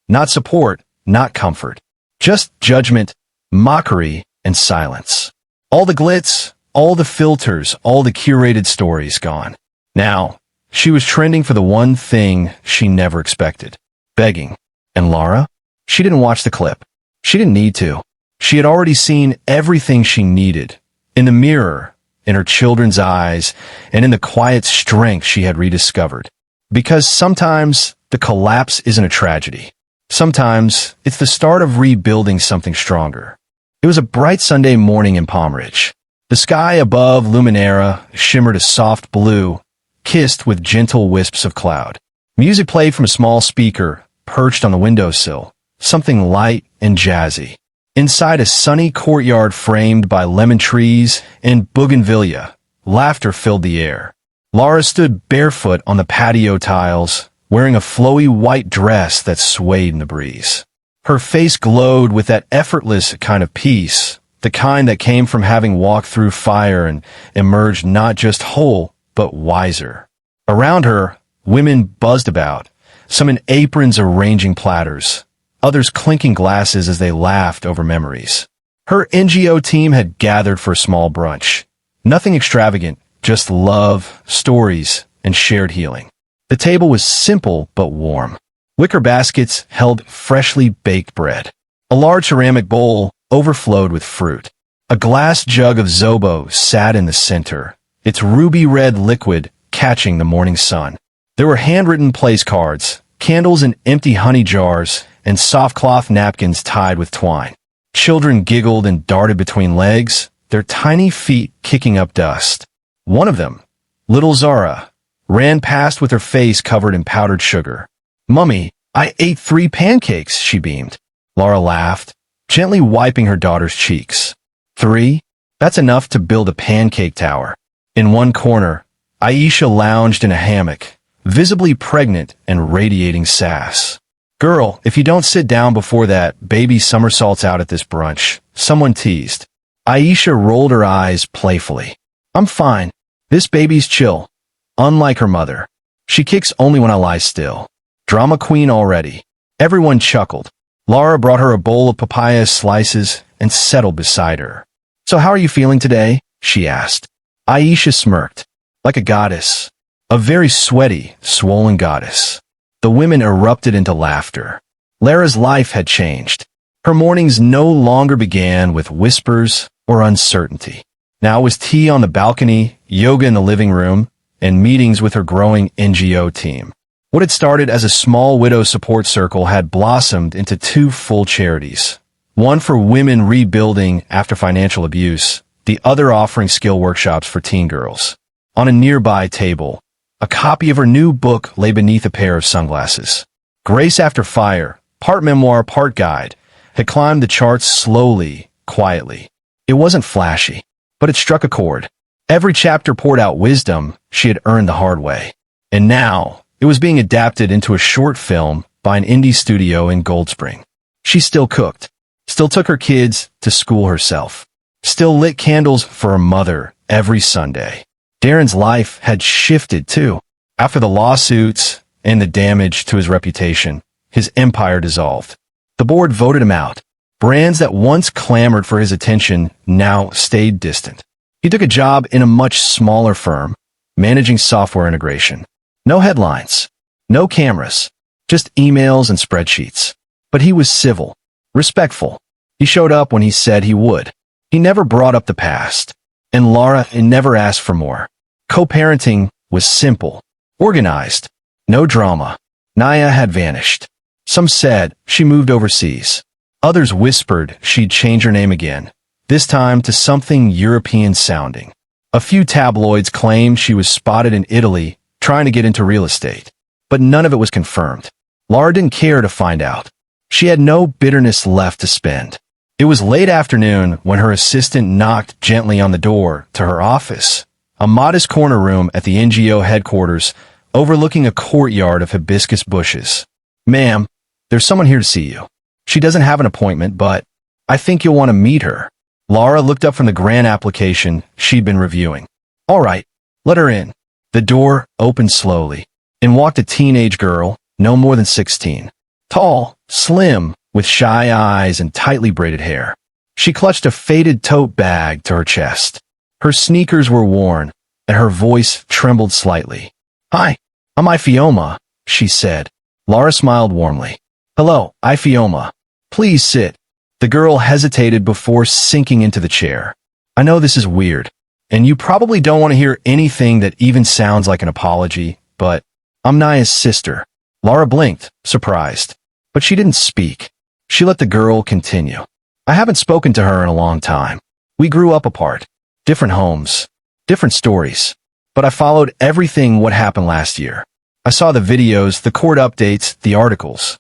Not support, not comfort. Just judgment, mockery, and silence. All the glitz, all the filters, all the curated stories gone. Now, she was trending for the one thing she never expected. Begging. And Lara? She didn't watch the clip. She didn't need to. She had already seen everything she needed. In the mirror, in her children's eyes, and in the quiet strength she had rediscovered. Because sometimes the collapse isn't a tragedy. Sometimes it's the start of rebuilding something stronger. It was a bright Sunday morning in Palm Ridge. The sky above Nnenna shimmered a soft blue, kissed with gentle wisps of cloud. Music played from a small speaker perched on the windowsill, something light and jazzy. Inside a sunny courtyard framed by lemon trees and bougainvillea, laughter filled the air. Lara stood barefoot on the patio tiles, wearing a flowy white dress that swayed in the breeze. Her face glowed with that effortless kind of peace, the kind that came from having walked through fire and emerged not just whole, but wiser. Around her, women buzzed about, some in aprons arranging platters, others clinking glasses as they laughed over memories. Her NGO team had gathered for a small brunch. Nothing extravagant, just love, stories, and shared healing. The table was simple but warm. Wicker baskets held freshly baked bread. A large ceramic bowl overflowed with fruit. A glass jug of Zobo sat in the center, its ruby-red liquid catching the morning sun. There were handwritten place cards, candles in empty honey jars, and soft cloth napkins tied with twine. Children giggled and darted between legs, their tiny feet kicking up dust. One of them, little Zara, ran past with her face covered in powdered sugar. Mummy, I ate 3 pancakes, she beamed. Lara laughed, gently wiping her daughter's cheeks. 3? That's enough to build a pancake tower. In one corner, Aisha lounged in a hammock, visibly pregnant and radiating sass. Girl, if you don't sit down before that baby somersaults out at this brunch, someone teased. Aisha rolled her eyes playfully. I'm fine. This baby's chill. Unlike her mother. She kicks only when I lie still. Drama queen already. Everyone chuckled. Lara brought her a bowl of papaya slices and settled beside her. So how are you feeling today? She asked. Aisha smirked. Like a goddess. A very sweaty, swollen goddess. The women erupted into laughter. Lara's life had changed. Her mornings no longer began with whispers or uncertainty. Now it was tea on the balcony, yoga in the living room, and meetings with her growing NGO team. What had started as a small widow support circle had blossomed into two full charities. One for women rebuilding after financial abuse, the other offering skill workshops for teen girls. On a nearby table, a copy of her new book lay beneath a pair of sunglasses. Grace After Fire, part memoir, part guide, had climbed the charts slowly, quietly. It wasn't flashy, but it struck a chord. Every chapter poured out wisdom she had earned the hard way. And now, it was being adapted into a short film by an indie studio in Gold Spring. She still cooked, still took her kids to school herself, still lit candles for her mother every Sunday. Darren's life had shifted too. After the lawsuits and the damage to his reputation, his empire dissolved. The board voted him out. Brands that once clamored for his attention now stayed distant. He took a job in a much smaller firm, managing software integration. No headlines, no cameras, just emails and spreadsheets. But he was civil, respectful. He showed up when he said he would. He never brought up the past. And Laura never asked for more. Co-parenting was simple, organized, no drama. Nnenna had vanished. Some said she moved overseas. Others whispered she'd change her name again, this time to something European-sounding. A few tabloids claimed she was spotted in Italy trying to get into real estate, but none of it was confirmed. Laura didn't care to find out. She had no bitterness left to spend. It was late afternoon when her assistant knocked gently on the door to her office, a modest corner room at the NGO headquarters overlooking a courtyard of hibiscus bushes. "Ma'am, there's someone here to see you. She doesn't have an appointment, but I think you'll want to meet her." Laura looked up from the grant application she'd been reviewing. "All right, let her in." The door opened slowly. In walked a teenage girl, no more than 16. Tall, slim, with shy eyes and tightly braided hair. She clutched a faded tote bag to her chest. Her sneakers were worn, and her voice trembled slightly. "Hi, I'm Ifioma," she said. Laura smiled warmly. "Hello, Ifioma. Please sit." The girl hesitated before sinking into the chair. "I know this is weird, and you probably don't want to hear anything that even sounds like an apology, but I'm Nnenna's sister." Laura blinked, surprised, but she didn't speak. She let the girl continue. "I haven't spoken to her in a long time. We grew up apart. Different homes. Different stories. But I followed everything what happened last year. I saw the videos, the court updates, the articles."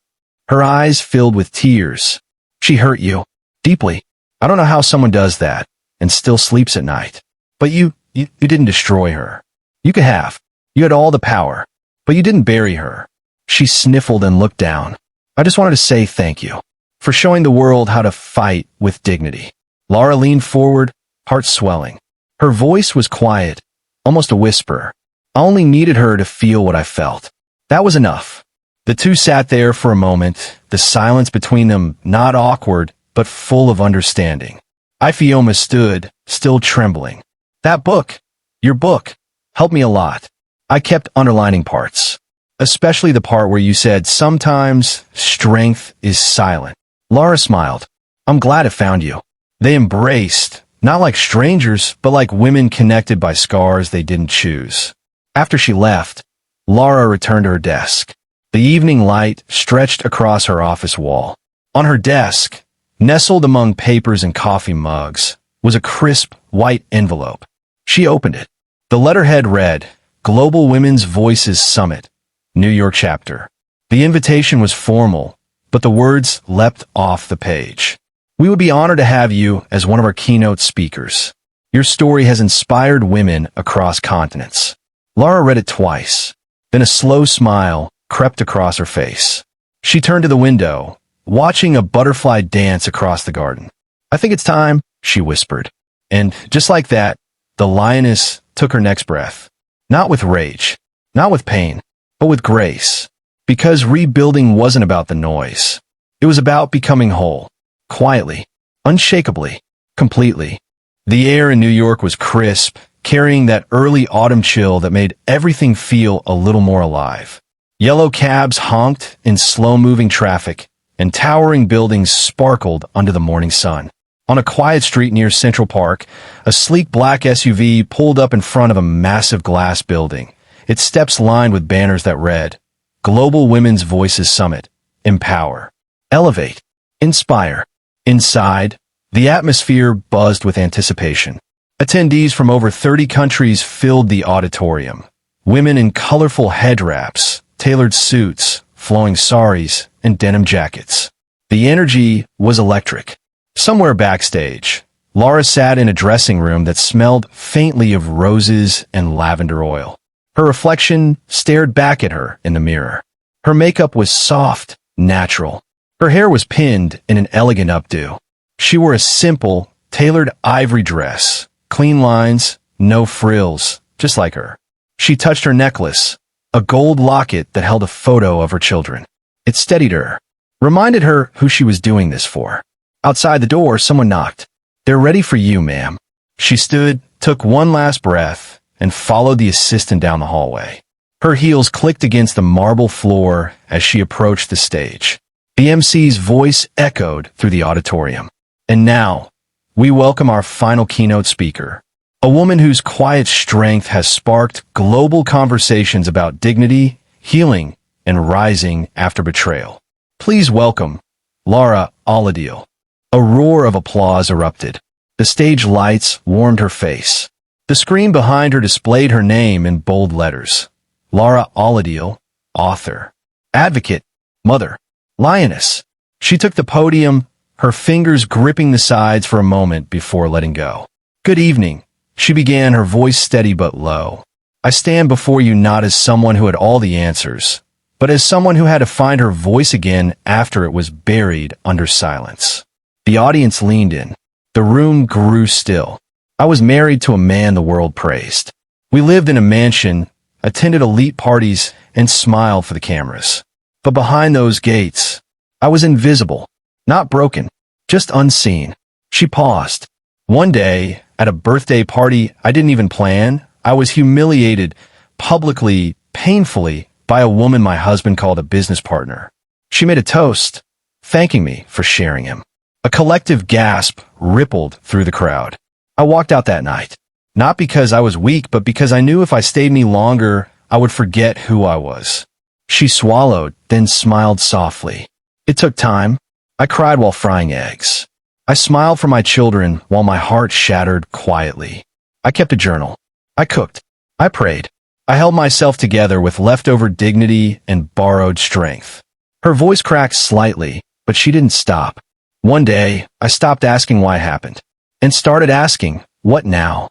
Her eyes filled with tears. "She hurt you. Deeply. I don't know how someone does that and still sleeps at night. But you didn't destroy her. You could have. You had all the power. But you didn't bury her." She sniffled and looked down. "I just wanted to say thank you for showing the world how to fight with dignity." Laura leaned forward, heart swelling. Her voice was quiet, almost a whisper. I only needed her to feel what I felt. That was enough. The two sat there for a moment, the silence between them not awkward, but full of understanding. Ifioma stood, still trembling. "That book, your book, helped me a lot. I kept underlining parts. Especially the part where you said, sometimes strength is silent." Laura smiled. "I'm glad it found you." They embraced, not like strangers, but like women connected by scars they didn't choose. After she left, Laura returned to her desk. The evening light stretched across her office wall. On her desk, nestled among papers and coffee mugs, was a crisp, white envelope. She opened it. The letterhead read, "Global Women's Voices Summit, New York Chapter." The invitation was formal, but the words leapt off the page. "We would be honored to have you as one of our keynote speakers. Your story has inspired women across continents." Laura read it twice. Then a slow smile crept across her face. She turned to the window, watching a butterfly dance across the garden. "I think it's time," she whispered. And just like that, the lioness took her next breath. Not with rage, not with pain, but with grace. Because rebuilding wasn't about the noise. It was about becoming whole. Quietly, unshakably, completely. The air in New York was crisp, carrying that early autumn chill that made everything feel a little more alive. Yellow cabs honked in slow-moving traffic, and towering buildings sparkled under the morning sun. On a quiet street near Central Park, a sleek black SUV pulled up in front of a massive glass building, its steps lined with banners that read, Global Women's Voices Summit. Empower. Elevate. Inspire. Inside, the atmosphere buzzed with anticipation. Attendees from over 30 countries filled the auditorium. Women in colorful head wraps, tailored suits, flowing saris, and denim jackets. The energy was electric. Somewhere backstage, Laura sat in a dressing room that smelled faintly of roses and lavender oil. Her reflection stared back at her in the mirror. Her makeup was soft, natural. Her hair was pinned in an elegant updo. She wore a simple, tailored ivory dress, clean lines, no frills, just like her. She touched her necklace, a gold locket that held a photo of her children. It steadied her, reminded her who she was doing this for. Outside the door, someone knocked. "They're ready for you, ma'am." She stood, took one last breath, and followed the assistant down the hallway. Her heels clicked against the marble floor as she approached the stage. The MC's voice echoed through the auditorium. And now, we welcome our final keynote speaker, a woman whose quiet strength has sparked global conversations about dignity, healing, and rising after betrayal. Please welcome Laura Aladiel. A roar of applause erupted. The stage lights warmed her face. The screen behind her displayed her name in bold letters. Laura Aladiel, author, advocate, mother, lioness. She took the podium, her fingers gripping the sides for a moment before letting go. "Good evening," she began, her voice steady but low. "I stand before you not as someone who had all the answers, but as someone who had to find her voice again after it was buried under silence." The audience leaned in. The room grew still. I was married to a man the world praised. We lived in a mansion, attended elite parties, and smiled for the cameras. But behind those gates, I was invisible, not broken, just unseen. She paused. One day, at a birthday party I didn't even plan, I was humiliated, publicly, painfully, by a woman my husband called a business partner. She made a toast, thanking me for sharing him. A collective gasp rippled through the crowd. I walked out that night, not because I was weak, but because I knew if I stayed any longer, I would forget who I was. She swallowed, then smiled softly. It took time. I cried while frying eggs. I smiled for my children while my heart shattered quietly. I kept a journal. I cooked. I prayed. I held myself together with leftover dignity and borrowed strength. Her voice cracked slightly, but she didn't stop. One day, I stopped asking why it happened, and started asking, what now?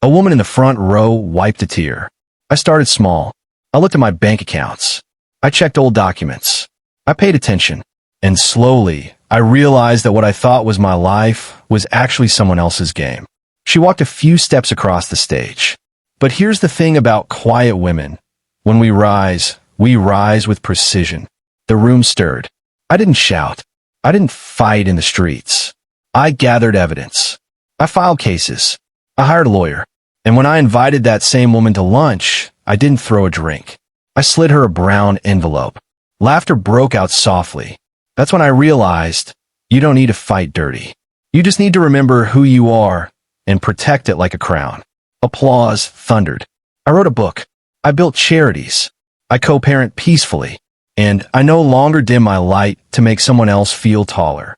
A woman in the front row wiped a tear. I started small. I looked at my bank accounts. I checked old documents. I paid attention. And slowly, I realized that what I thought was my life was actually someone else's game. She walked a few steps across the stage. But here's the thing about quiet women. When we rise with precision. The room stirred. I didn't shout. I didn't fight in the streets. I gathered evidence. I filed cases. I hired a lawyer. And when I invited that same woman to lunch, I didn't throw a drink. I slid her a brown envelope. Laughter broke out softly. That's when I realized, you don't need to fight dirty. You just need to remember who you are and protect it like a crown. Applause thundered. I wrote a book. I built charities. I co-parent peacefully. And I no longer dim my light to make someone else feel taller.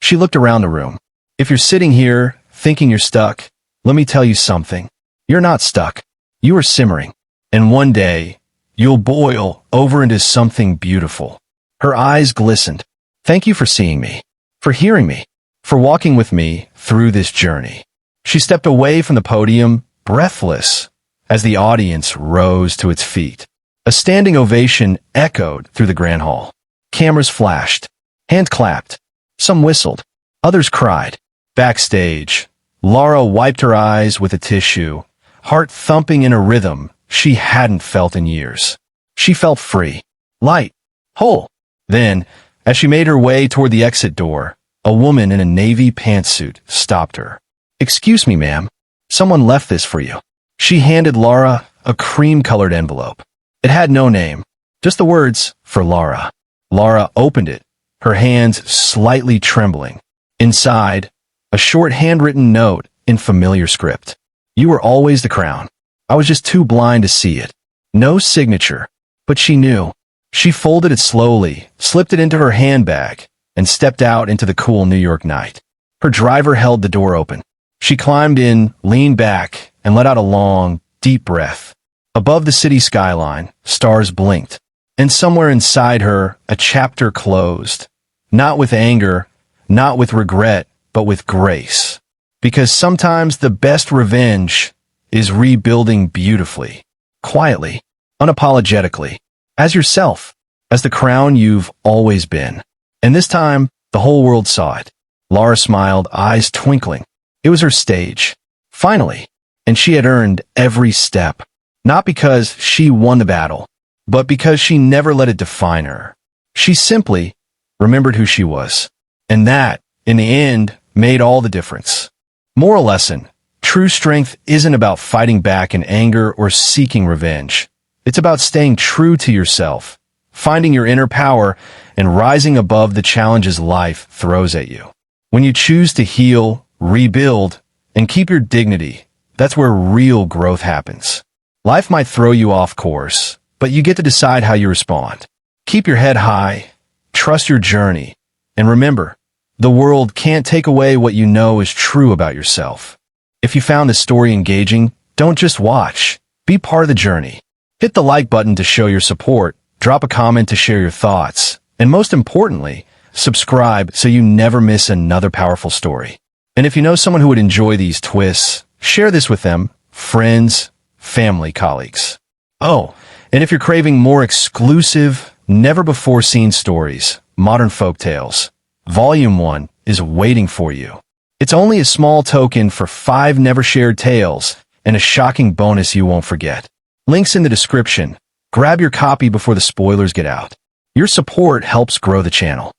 She looked around the room. If you're sitting here thinking you're stuck, let me tell you something. You're not stuck. You are simmering. And one day, you'll boil over into something beautiful. Her eyes glistened. Thank you for seeing me, for hearing me, for walking with me through this journey. She stepped away from the podium, breathless, as the audience rose to its feet. A standing ovation echoed through the grand hall. Cameras flashed. Hands clapped. Some whistled. Others cried. Backstage, Laura wiped her eyes with a tissue, heart thumping in a rhythm she hadn't felt in years. She felt free, light, whole. Then, as she made her way toward the exit door, a woman in a navy pantsuit stopped her. "Excuse me, ma'am. Someone left this for you." She handed Laura a cream-colored envelope. It had no name, just the words, "For Laura." Laura opened it, her hands slightly trembling. Inside, a short handwritten note in familiar script. "You were always the crown. I was just too blind to see it." No signature, but she knew. She folded it slowly, slipped it into her handbag, and stepped out into the cool New York night. Her driver held the door open. She climbed in, leaned back, and let out a long, deep breath. Above the city skyline, stars blinked, and somewhere inside her, a chapter closed. Not with anger, not with regret, but with grace. Because sometimes the best revenge is rebuilding beautifully, quietly, unapologetically, as yourself, as the crown you've always been. And this time, the whole world saw it. Laura smiled, eyes twinkling. It was her stage. Finally. And she had earned every step. Not because she won the battle, but because she never let it define her. She simply remembered who she was. And that, in the end, made all the difference. Moral lesson. True strength isn't about fighting back in anger or seeking revenge. It's about staying true to yourself, finding your inner power, and rising above the challenges life throws at you. When you choose to heal, rebuild, and keep your dignity, that's where real growth happens. Life might throw you off course, but you get to decide how you respond. Keep your head high, trust your journey, and remember, the world can't take away what you know is true about yourself. If you found this story engaging, don't just watch. Be part of the journey. Hit the like button to show your support, drop a comment to share your thoughts, and most importantly, subscribe so you never miss another powerful story. And if you know someone who would enjoy these twists, share this with them, friends, family, colleagues. Oh, and if you're craving more exclusive, never-before-seen stories, Modern Folktales, Volume 1 is waiting for you. It's only a small token for 5 never-shared tales and a shocking bonus you won't forget. Links in the description. Grab your copy before the spoilers get out. Your support helps grow the channel.